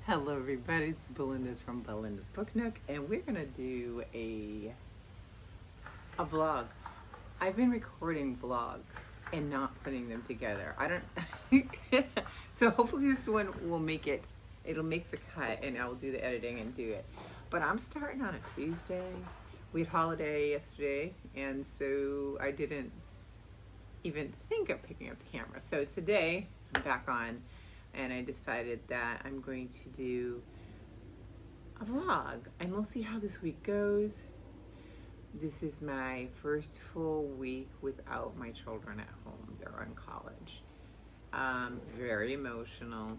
Hello, everybody. It's Belinda's from Belinda's Book Nook, and we're gonna do a vlog. I've been recording vlogs and not putting them together. I don't. So hopefully this one will make it. It'll make the cut, and I will do the editing and do it. But I'm starting on a Tuesday. We had holiday yesterday, and so I didn't even think of picking up the camera. So today I'm back on, and I decided that I'm going to do a vlog, and we'll see how this week goes. This is my first full week without my children at home. They're in college. Very emotional.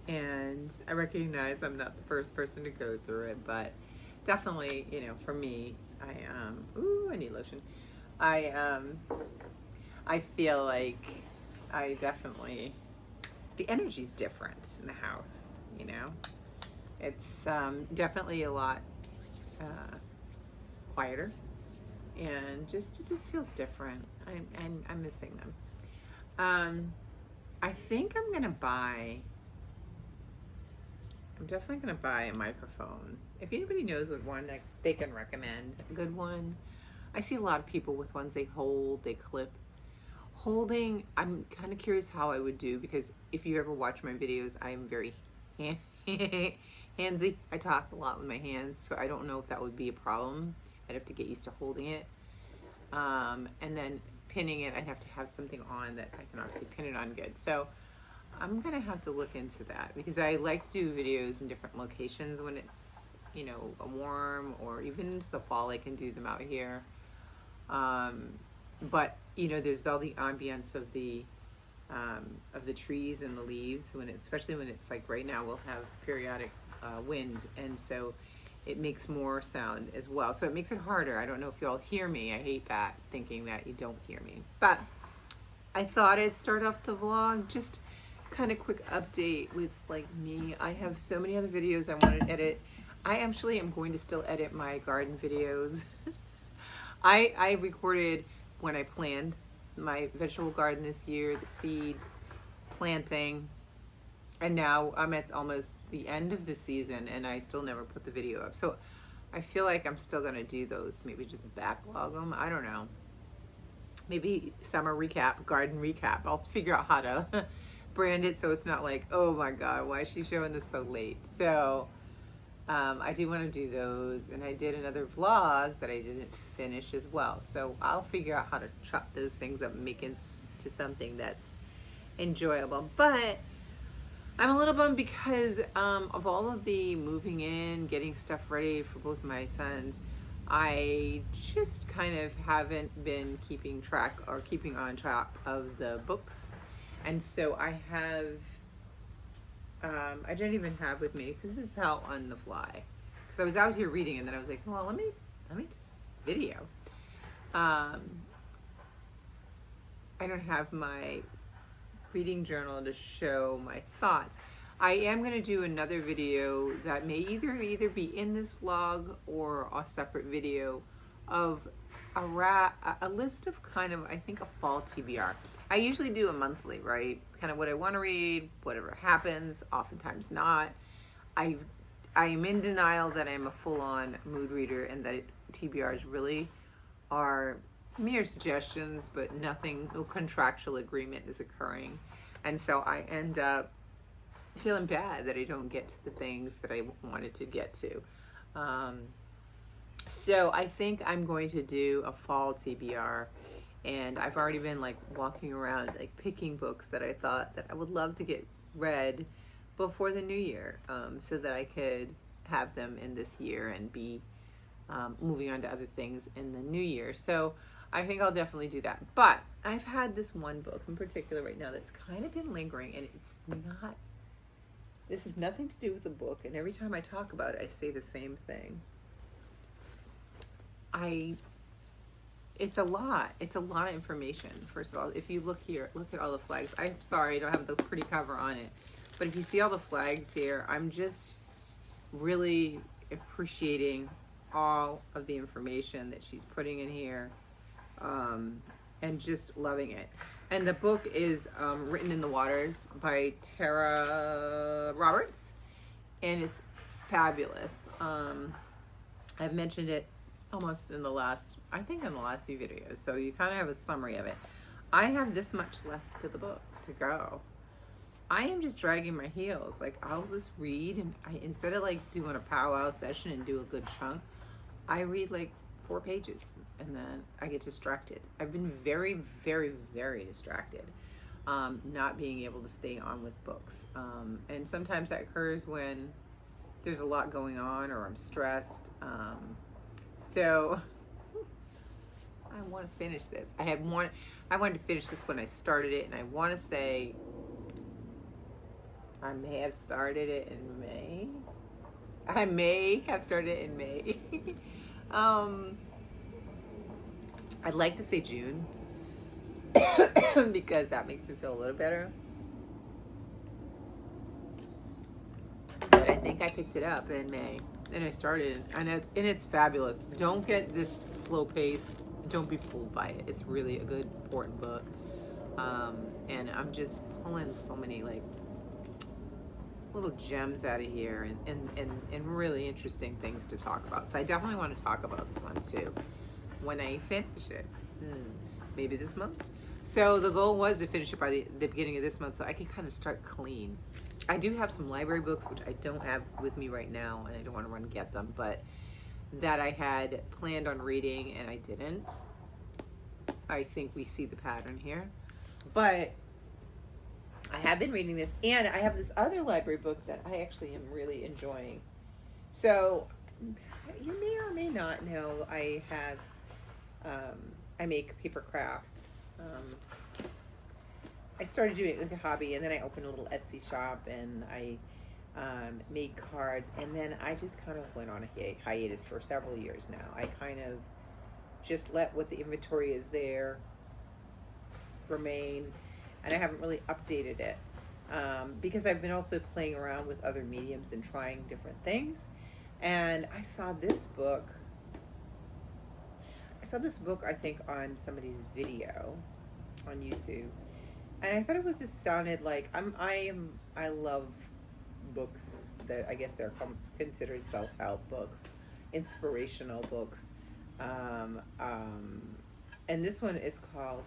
And I recognize I'm not the first person to go through it, but definitely, for me, I need lotion. I feel like I definitely, the energy's different in the house, you know? It's definitely a lot quieter, and it just feels different. I'm missing them. I think I'm definitely gonna buy a microphone. If anybody knows what one that they can recommend, a good one. I see a lot of people with ones they hold, they clip. Holding, I'm kind of curious how I would do, because if you ever watch my videos, I am very handsy. I talk a lot with my hands, so I don't know if that would be a problem. I'd have to get used to holding it. And then pinning it, I'd have to have something on that I can obviously pin it on good. So I'm gonna have to look into that, because I like to do videos in different locations when it's, warm, or even into the fall I can do them out here. But there's all the ambience of the trees and the leaves especially when it's like right now, we'll have periodic wind, and so it makes more sound as well. So it makes it harder. I don't know if you all hear me. I hate that, thinking that you don't hear me. But I thought I'd start off the vlog just kind of quick update with me. I have so many other videos I want to edit. I actually am going to still edit my garden videos. I recorded when I planned my vegetable garden this year, the seeds, planting, and now I'm at almost the end of the season and I still never put the video up. So I feel like I'm still gonna do those, maybe just backlog them, I don't know. Maybe summer recap, garden recap. I'll figure out how to brand it so it's not like, oh my God, why is she showing this so late? So I do want to do those, and I did another vlog that I didn't finish as well. So I'll figure out how to chop those things up and make it to something that's enjoyable. But I'm a little bummed because of all of the moving in, getting stuff ready for both my sons. I just kind of haven't been keeping on track of the books. And so I didn't even have with me, this is how on the fly. Because I was out here reading, and then I was like, well, let me just video. I don't have my reading journal to show my thoughts. I am going to do another video that may either be in this vlog or a separate video of a list of kind of, I think, a fall TBR. I usually do a monthly, right? Kind of what I want to read, whatever happens, oftentimes not. I am in denial that I'm a full-on mood reader, and that TBRs really are mere suggestions, but no contractual agreement is occurring. And so I end up feeling bad that I don't get to the things that I wanted to get to. So I think I'm going to do a fall TBR, and I've already been walking around picking books that I thought that I would love to get read before the new year, so that I could have them in this year and be moving on to other things in the new year. So I think I'll definitely do that. But I've had this one book in particular right now that's kind of been lingering, and this has nothing to do with the book, and every time I talk about it, I say the same thing. It's a lot of information. First of all, if you look here, look at all the flags. I'm sorry I don't have the pretty cover on it, but if you see all the flags here, I'm just really appreciating all of the information that she's putting in here, and just loving it. And the book is Written in the Waters by Tara Roberts, and it's fabulous. I've mentioned it almost in the last few videos, so you kind of have a summary of it. I have this much left to the book to go. I am just dragging my heels. Like, I'll just read, and instead of like doing a powwow session and do a good chunk, I read like 4 pages and then I get distracted. I've been very, very, very distracted, not being able to stay on with books. And sometimes that occurs when there's a lot going on or I'm stressed. So I want to finish this. I wanted to finish this when I started it, and I want to say I may have started it in May. I'd like to say June because that makes me feel a little better. But I think I picked it up in May, and I started, and it's fabulous. Don't get this slow pace. Don't be fooled by it. It's really a good, important book. And I'm just pulling so many like little gems out of here and really interesting things to talk about. So I definitely want to talk about this one too when I finish it. Maybe this month. So the goal was to finish it by the beginning of this month so I can kind of start clean. I do have some library books, which I don't have with me right now, and I don't want to run and get them, but that I had planned on reading and I didn't. I think we see the pattern here. But I have been reading this, and I have this other library book that I actually am really enjoying. So you may or may not know I have, I make paper crafts. I started doing it like a hobby, and then I opened a little Etsy shop, and I made cards, and then I just kind of went on a hiatus for several years now. I kind of just let what the inventory is there remain, and I haven't really updated it because I've been also playing around with other mediums and trying different things. And I saw this book. I think on somebody's video on YouTube, and I thought it was just sounded like I love books that I guess they're considered self-help books, inspirational books, and this one is called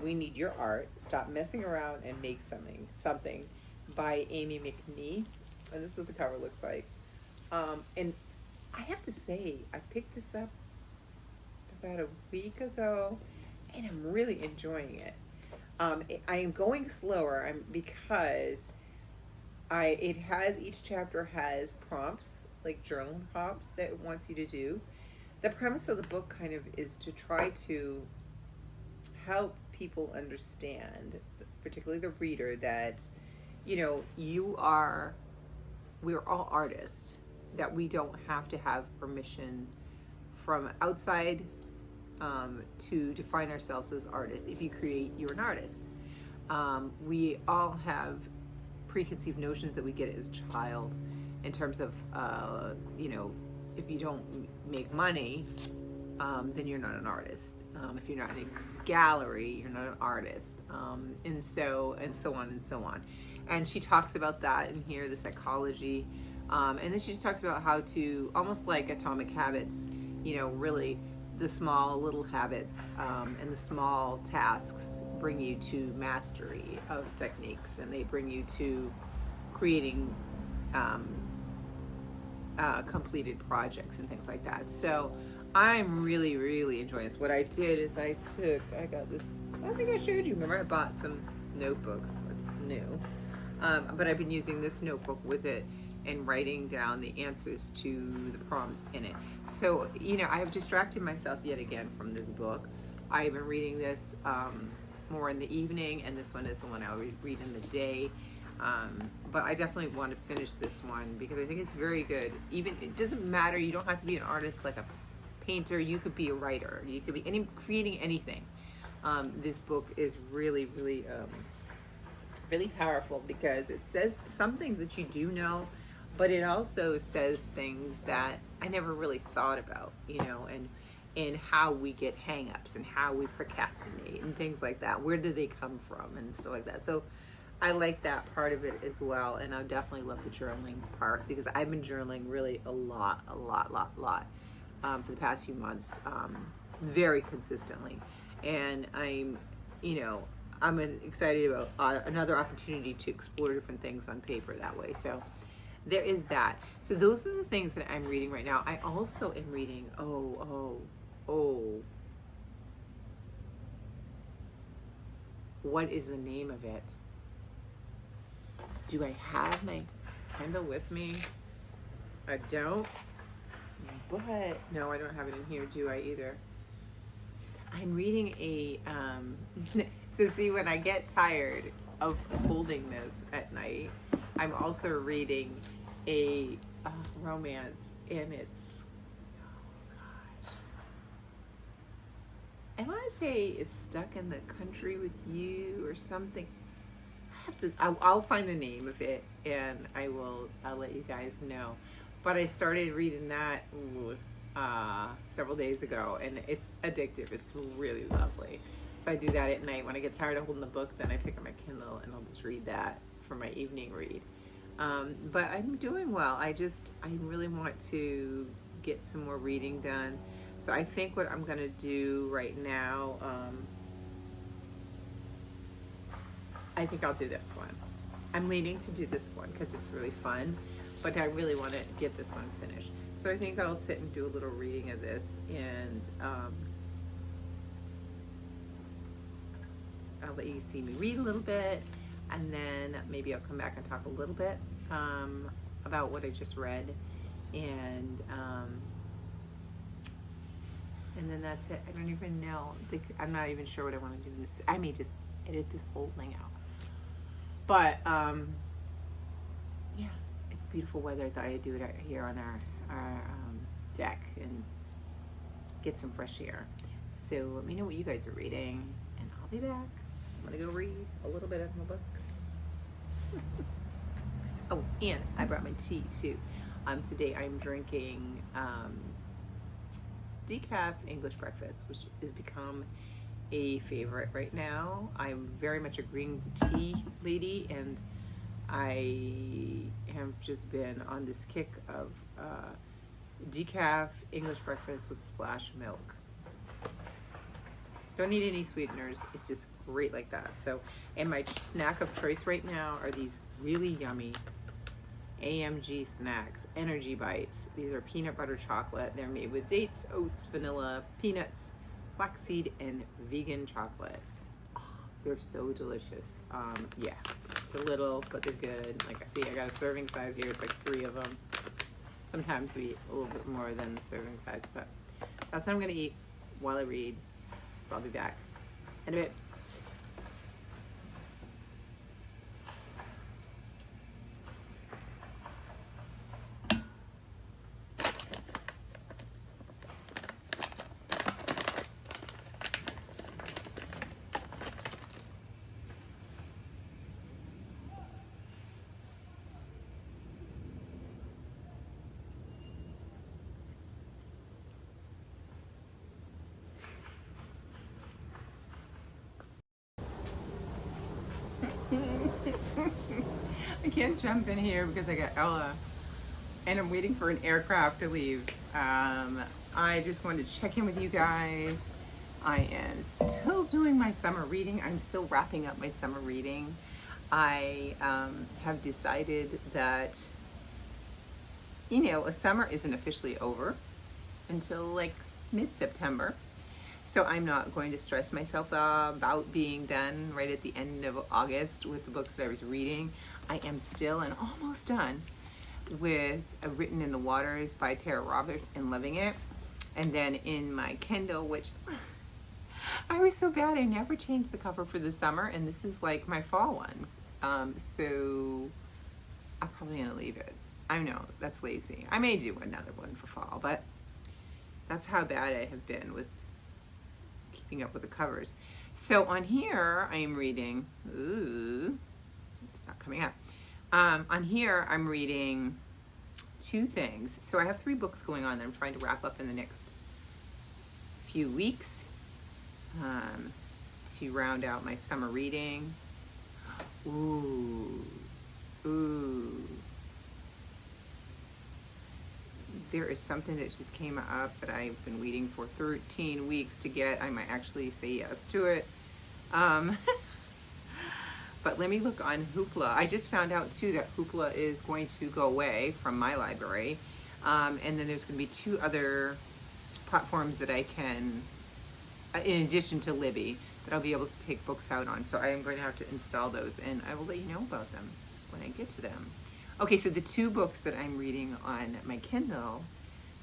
"We Need Your Art. Stop Messing Around and Make Something" by Amy McNee, and this is what the cover looks like. And I have to say, I picked this up about a week ago, and I'm really enjoying it. I am going slower because each chapter has prompts, like journal prompts that it wants you to do. The premise of the book kind of is to try to help people understand, particularly the reader, that, we're all artists, that we don't have to have permission from outside to define ourselves as artists. If you create, you're an artist. We all have preconceived notions that we get as a child in terms of, if you don't make money, then you're not an artist. If you're not in a gallery, you're not an artist. And so on and so on. And she talks about that in here, the psychology. And then she just talks about how to, almost like Atomic Habits, really the small little habits and the small tasks bring you to mastery of techniques, and they bring you to creating completed projects and things like that. So I'm really, really enjoying this. What I did is I got this, I think I showed you, remember I bought some notebooks, which is new, but I've been using this notebook with it and writing down the answers to the prompts in it. So, I have distracted myself yet again from this book. I've been reading this more in the evening, and this one is the one I'll read in the day. But I definitely want to finish this one because I think it's very good. Even, it doesn't matter, you don't have to be an artist like a painter, you could be a writer, you could be creating anything. This book is really, really, really powerful because it says some things that you do know, but it also says things that I never really thought about, in how we get hang-ups and how we procrastinate and things like that. Where do they come from and stuff like that. So I like that part of it as well, and I definitely love the journaling part because I've been journaling really a lot for the past few months, very consistently, and I'm excited about another opportunity to explore different things on paper that way. So there is that. So those are the things that I'm reading right now. I also am reading. What is the name of it? Do I have my Kindle with me? I don't. But no, I don't have it in here, do I either? I'm reading a so see, when I get tired of holding this at night, I'm also reading a romance, and it's, oh gosh, I want to say it's Stuck in the Country with You or something. I'll find the name of it, and I'll let you guys know. But I started reading that several days ago, and it's addictive. It's really lovely. So I do that at night. When I get tired of holding the book, then I pick up my Kindle and I'll just read that for my evening read. But I'm doing well. I really want to get some more reading done. So I think what I'm going to do right now, I think I'll do this one. I'm leaning to do this one because it's really fun, but I really want to get this one finished. So I think I'll sit and do a little reading of this, and I'll let you see me read a little bit, and then maybe I'll come back and talk a little bit about what I just read, and then that's it. I don't even know. I'm not even sure what I want to do this. I may just edit this whole thing out. But yeah, it's beautiful weather. I thought I'd do it out here on our deck and get some fresh air. So let me know what you guys are reading, and I'll be back. I'm gonna go read a little bit of my book. Oh, and I brought my tea too. Today I'm drinking decaf English breakfast, which has become a favorite right now. I'm very much a green tea lady, and I have just been on this kick of decaf English breakfast with splash milk. Don't need any sweeteners. It's just great like that. So, and my snack of choice right now are these really yummy AMG snacks, Energy Bites. These are peanut butter chocolate. They're made with dates, oats, vanilla, peanuts, flaxseed, and vegan chocolate. Oh, they're so delicious. Yeah, they're little, but they're good. Like I see, I got a serving size here. It's like 3 of them. Sometimes we eat a little bit more than the serving size, but that's what I'm gonna eat while I read. So I'll be back in a bit. I can't jump in here because I got Ella and I'm waiting for an aircraft to leave. I just wanted to check in with you guys. I am still doing my summer reading. I'm still wrapping up my summer reading. I have decided that, a summer isn't officially over until like mid-September. So I'm not going to stress myself about being done right at the end of August with the books that I was reading. I am still and almost done with Written in the Waters by Tara Roberts and loving it. And then in my Kindle, which I was so bad, I never changed the cover for the summer, and this is like my fall one. So I'm probably gonna leave it. I know, that's lazy. I may do another one for fall, but that's how bad I have been with keeping up with the covers. So on here, I am reading, it's not coming up. On here, I'm reading 2 things. So I have 3 books going on that I'm trying to wrap up in the next few weeks to round out my summer reading. Ooh. There is something that just came up that I've been waiting for 13 weeks to get. I might actually say yes to it. But let me look on Hoopla. I just found out too that Hoopla is going to go away from my library. And then there's going to be 2 other platforms that I can, in addition to Libby, that I'll be able to take books out on. So I am going to have to install those, and I will let you know about them when I get to them. Okay, so the 2 books that I'm reading on my Kindle,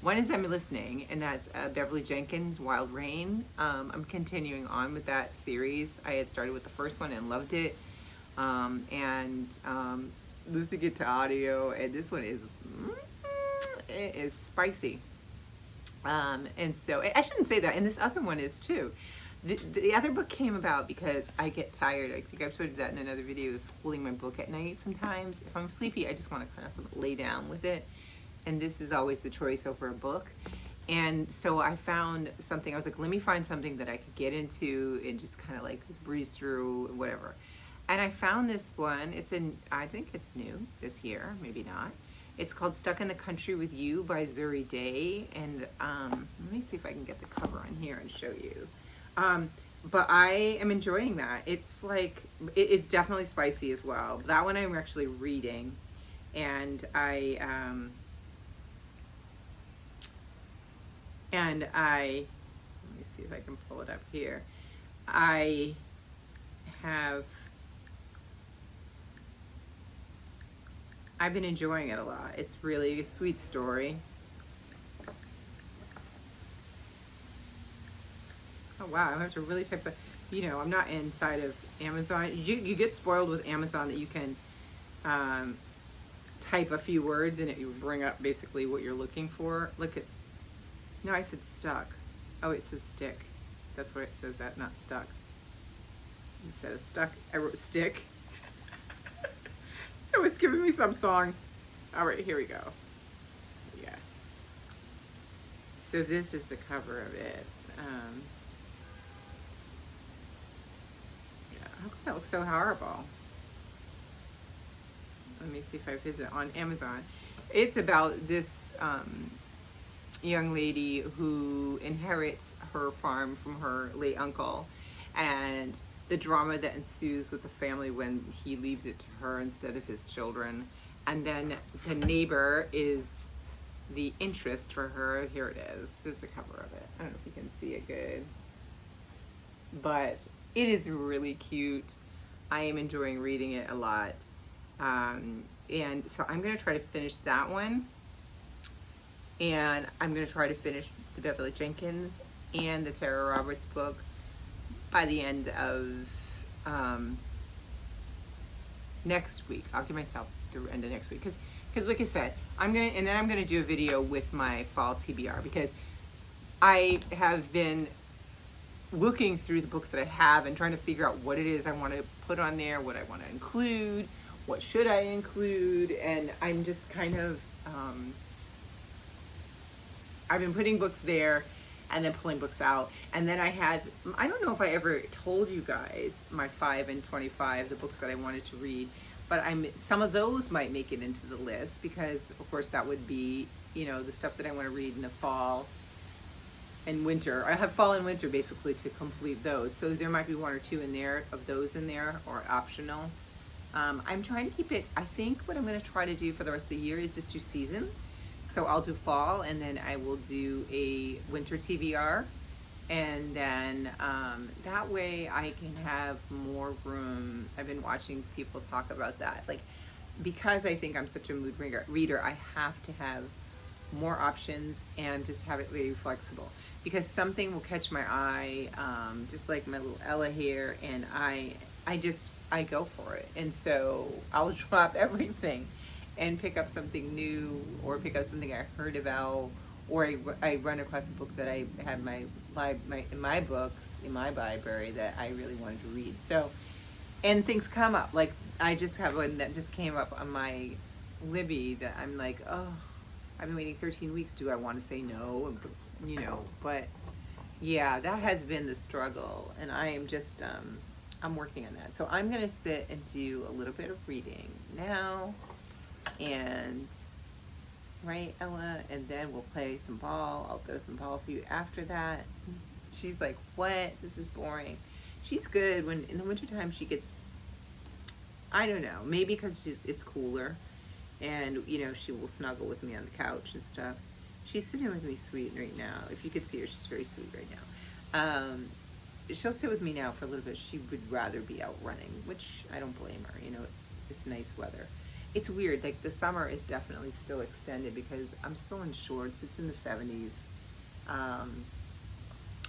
one is I'm listening, and that's Beverly Jenkins' Wild Rain. I'm continuing on with that series. I had started with the first one and loved it. Listening it to audio, and this one is it is spicy. And so I shouldn't say that, and this other one is too. The other book came about because I get tired. I think I've told you that in another video, of holding my book at night sometimes. If I'm sleepy, I just want to kind of sort of lay down with it. And this is always the choice over a book. And so I found something, I was like, let me find something that I could get into and just kind of like just breeze through, whatever. And I found this one. I think it's new this year, maybe not. It's called Stuck in the Country with You by Zuri Day. And let me see if I can get the cover on here and show you. But I am enjoying that. It's like, it is definitely spicy as well. That one I'm actually reading. And let me see if I can pull it up here. I've been enjoying it a lot. It's really a sweet story. Oh wow, I have to really type I'm not inside of Amazon. You get spoiled with Amazon that you can type a few words and it will bring up basically what you're looking for. No, I said stuck. Oh, it says stick. That's what it says, that, not stuck. Instead of stuck, I wrote stick. So it's giving me some song. All right, here we go. Yeah. So this is the cover of it. How come that looks so horrible? Let me see if I visit on Amazon. It's about this young lady who inherits her farm from her late uncle, and the drama that ensues with the family when he leaves it to her instead of his children. And then the neighbor is the interest for her. Here it is. This is the cover of it. I don't know if you can see it good, but it is really cute. I am enjoying reading it a lot. And so I'm going to try to finish that one. And I'm going to try to finish the Beverly Jenkins and the Tara Roberts book by the end of next week. I'll give myself the end of next week because like I said, I'm gonna do a video with my fall TBR, because I have been looking through the books that I have and trying to figure out what it is I want to put on there, what I want to include, what should I include, and I'm just kind of I've been putting books there and then pulling books out. And then I don't know if I ever told you guys my 5 and 25, the books that I wanted to read, but some of those might make it into the list, because of course that would be, the stuff that I want to read in the fall and winter. I have fall and winter basically to complete those. So there might be 1 or 2 in there, of those in there, or optional. I'm trying to keep it, I think what I'm going to try to do for the rest of the year is just do season. So I'll do fall, and then I will do a winter TBR, and then that way I can have more room. I've been watching people talk about that. Like, because I think I'm such a mood reader, I have to have more options and just have it really flexible, because something will catch my eye, just like my little Ella here, and I go for it. And so I'll drop everything and pick up something new, or pick up something I heard about, or I run across a book that I had in my books in my library that I really wanted to read. So, and things come up. Like, I just have one that just came up on my Libby that I'm like, oh, I've been waiting 13 weeks. Do I want to say no? But Yeah, that has been the struggle, and I am just I'm working on that. So I'm gonna sit and do a little bit of reading now, and right, Ella, and then we'll play some ball. I'll throw some ball for you after that. She's like, "What? This is boring." She's good when in the wintertime she gets, I don't know, maybe because it's cooler, and she will snuggle with me on the couch and stuff. She's sitting with me sweet right now. If you could see her, she's very sweet right now. She'll sit with me now for a little bit. She would rather be out running, which I don't blame her. It's nice weather. It's weird. Like the summer is definitely still extended because I'm still in shorts. It's in the 70s. Um,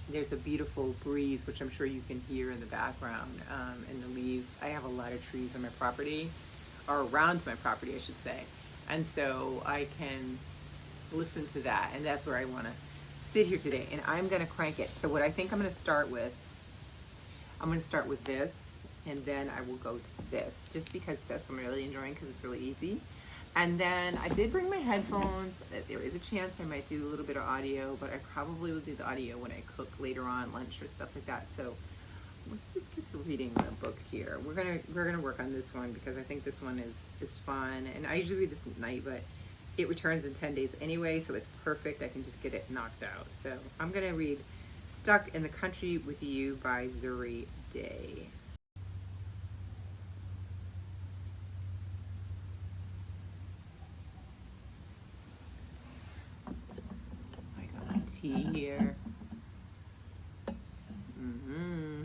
there's a beautiful breeze, which I'm sure you can hear in the background, and the leaves. I have a lot of trees on my property, or around my property, I should say. And so I can listen to that. And that's where I want to sit here today. And I'm going to crank it. So what I think I'm going to start with, I'm going to start with this, and then I will go to this, just because this I'm really enjoying because it's really easy. And then I did bring my headphones. There is a chance I might do a little bit of audio, but I probably will do the audio when I cook later on, lunch or stuff like that. So let's just get to reading the book here. We're gonna work on this one because I think this one is fun. And I usually read this at night, but it returns in 10 days anyway, so it's perfect. I can just get it knocked out. So I'm gonna read Stuck in the Country with You by Zuri Day. I got my tea here. Mm-hmm.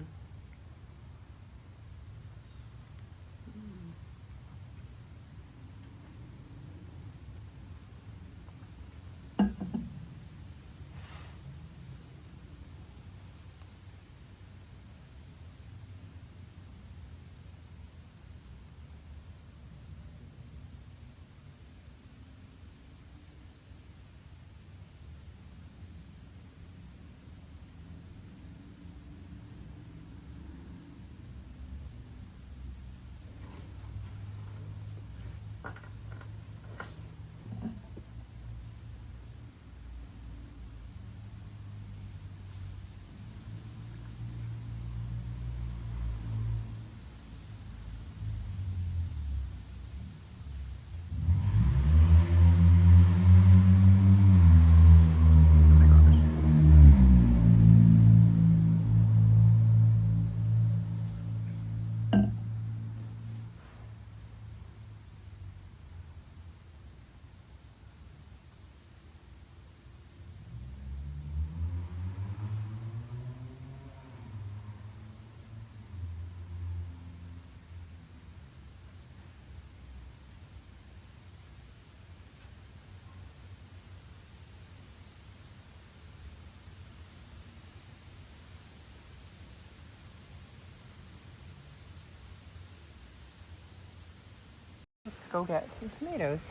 Let's go get some tomatoes.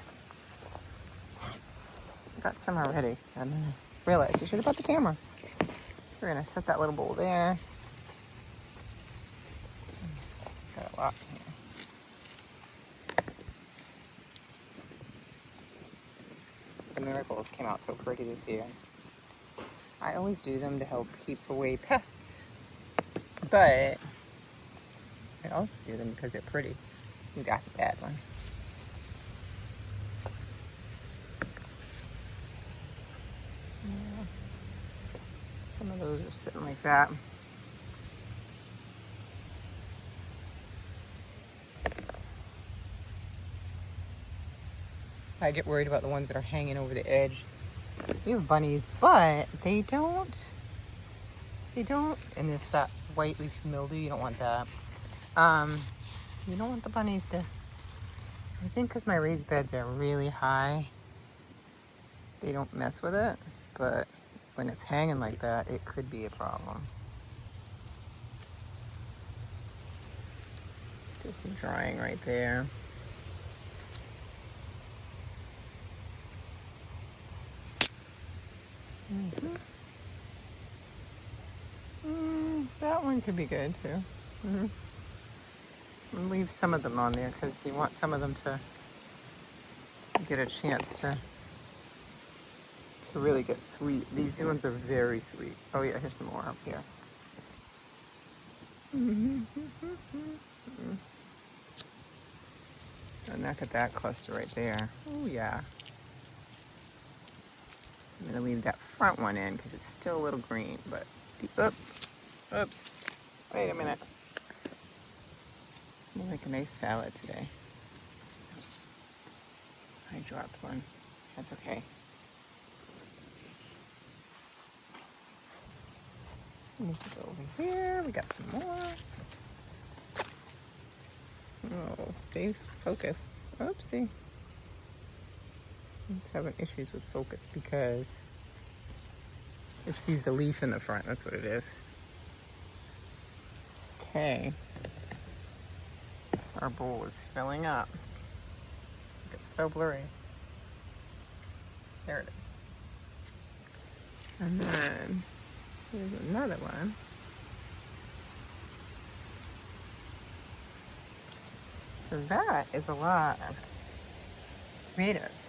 I got some already, so I realized I should have brought the camera. We're gonna set that little bowl there. Got a lot here. The miracles came out so pretty this year. I always do them to help keep away pests, but I also do them because they're pretty. That's a bad one. Yeah. Some of those are sitting like that. I get worried about the ones that are hanging over the edge. We have bunnies, but they don't, and it's that white leaf mildew, you don't want that. You don't want the bunnies to, I think because my raised beds are really high, they don't mess with it, but when it's hanging like that, it could be a problem. There's some drying right there. That one could be good too. Leave some of them on there because you want some of them to get a chance to It's a really good sweet. These ones are very sweet. Oh yeah, here's some more up here. And look at that cluster right there. Oh yeah. I'm gonna leave that front one in because it's still a little green, but oops. Wait a minute. I'm gonna make a nice salad today. I dropped one. That's okay. Move it over here. We got some more. Oh, stay focused. Oopsie. It's having issues with focus because it sees the leaf in the front. That's what it is. Okay. Our bowl is filling up. It's so blurry. There it is. And then here's another one. So that is a lot of tomatoes.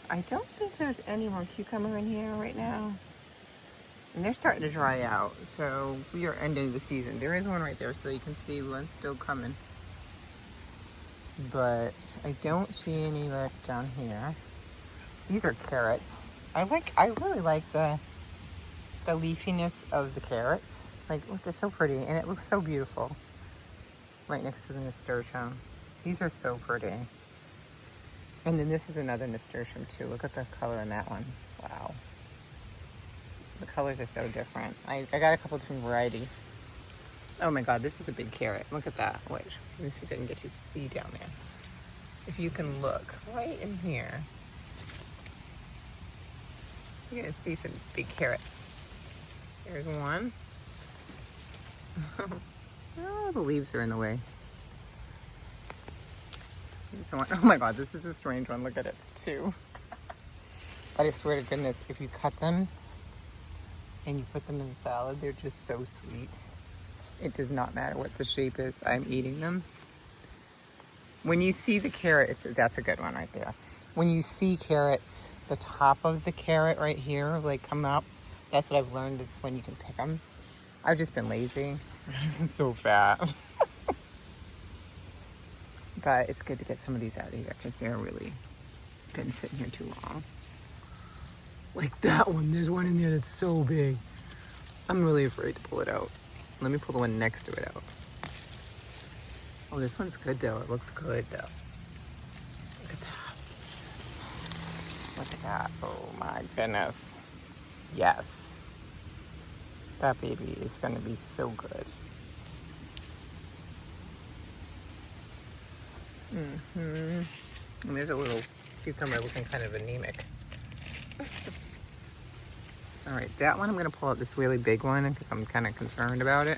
I don't think there's any more cucumber in here right now. And they're starting to dry out, so we are ending the season. There is one right there, so you can see one's still coming. But I don't see any right down here. These are carrots. I really like the leafiness of the carrots. Like, look, they're so pretty, and it looks so beautiful. Right next to the nasturtium. These are so pretty. And then this is another nasturtium too. Look at the color in that one. Wow. The colors are so different. I got a couple different varieties. Oh my God, this is a big carrot. Look at that. Wait, let me see if I can get you to see down there. If you can look right in here, you're gonna see some big carrots. Here's one. Oh, the leaves are in the way. Here's one. Oh my God, this is a strange one. Look at it, it's two. But I swear to goodness, if you cut them and you put them in the salad, they're just so sweet. It does not matter what the shape is. I'm eating them. When you see the carrot, that's a good one right there. When you see carrots, the top of the carrot right here, like come up, that's what I've learned is when you can pick them. I've just been lazy. I'm so fat. But it's good to get some of these out of here because they're really been sitting here too long. Like that one. There's one in there that's so big. I'm really afraid to pull it out. Let me pull the one next to it out. Oh, this one's good though. It looks good though. Look at that. Look at that. Oh my goodness. Yes. That baby is going to be so good. And there's a little cucumber looking kind of anemic. All right, that one I'm going to pull out this really big one because I'm kind of concerned about it.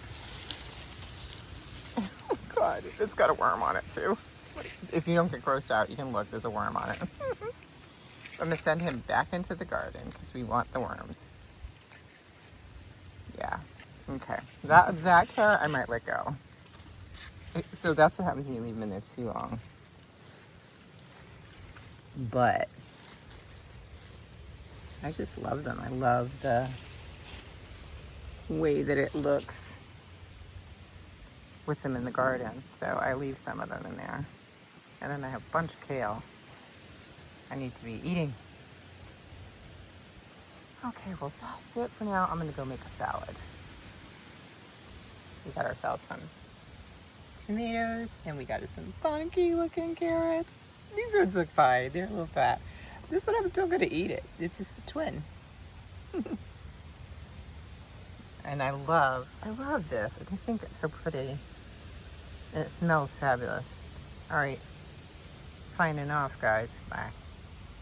Oh God, it's got a worm on it too. If you don't get grossed out, you can look, there's a worm on it. I'm going to send him back into the garden because we want the worms. Yeah, okay. That carrot I might let go. So that's what happens when you leave them in there too long. But I just love them. I love the way that it looks with them in the garden. So I leave some of them in there. And then I have a bunch of kale I need to be eating. Okay, well that's it for now. I'm gonna go make a salad. We got ourselves some tomatoes and we got us some funky looking carrots. These ones look fine. They're a little fat. This one I'm still gonna eat it. This is a twin. And I love this. I just think it's so pretty. And it smells fabulous. All right, signing off guys. Bye.